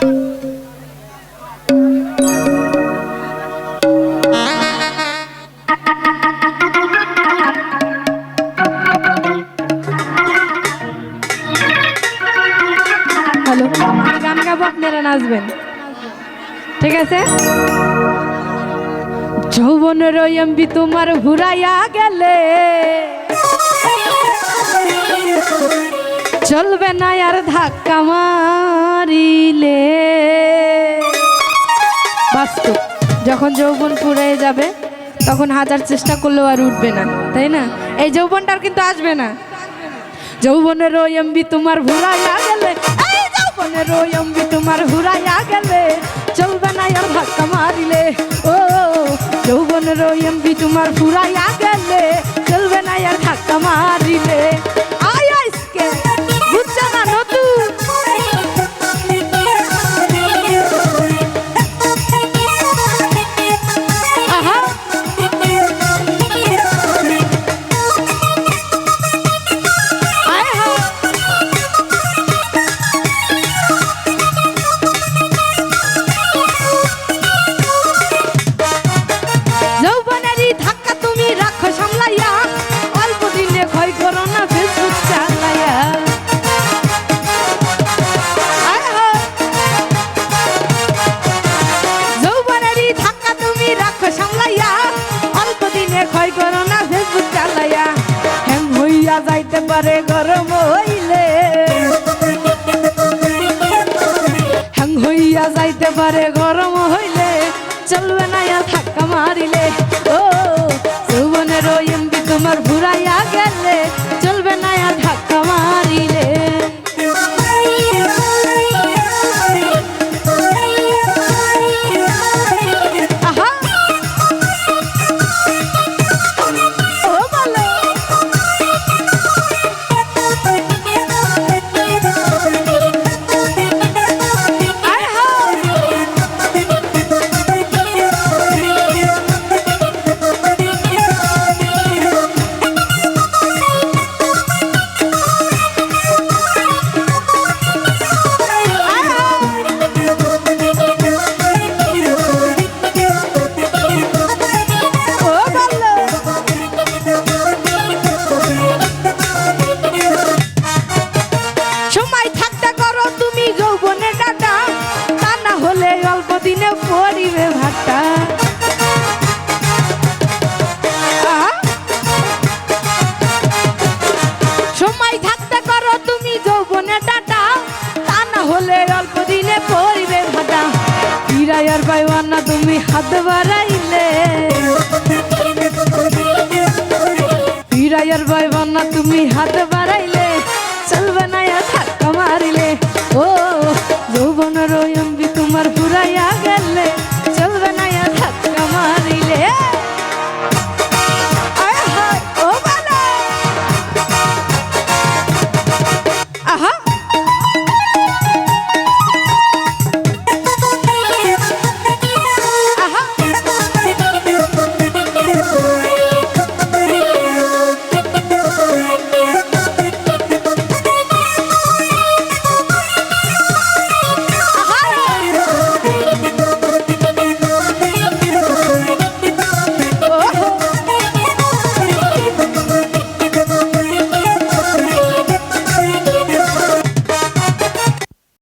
Hello, গান গাবো, আপনারা নাচবেন, ঠিক আছে? যৌবনের এমবি তোমার ঘুরাইয়া গেলে চলবে না আর ধাক্কা মারিলে। বাস্তব, যখন যৌবন ফুরাই যাবে তখন হাজার চেষ্টা করলেও আর উঠবে না, তাই না? এই যৌবনটার কিন্তু আসবে না। যৌবনের এমবি তোমার ঘুরাইয়া গেলে, এই যৌবনের এমবি তোমার ঘুরাইয়া গেলে চলবে না আর ধাক্কা মারিলে। ও যৌবনের এমবি তোমার ফুরাইয়া গেলে চলবে না আর ধাক্কা মারিলে। আয় আজকে বুঝছো না নতুন আহা যাইতে পারে গরম হইলে, হ্যাং হইয়া যাইতে পারে গরম হইলে চলবে না আর ধাক্কা মারিলে। ও যৌবনের এমবি তোমার ঘুরাইয়া গেলে চলবে না আর ধাক্কা মারিলে। পরিবে ভাটা সময় থাকতে করো তুমি যৌবনে ডাটা, তা না হলে অল্প দিনে পরিবে ভাটা। ফিরাইয়ার পাইবা না তুমি হাত বাড়াইলে, ফিরাইয়ার পাইবা না তুমি হাত বাড়াইলে চলবে না আর ধাক্কা মারিলে। ও যৌবনের এমবি তোমার ফুরাইয়া গেলে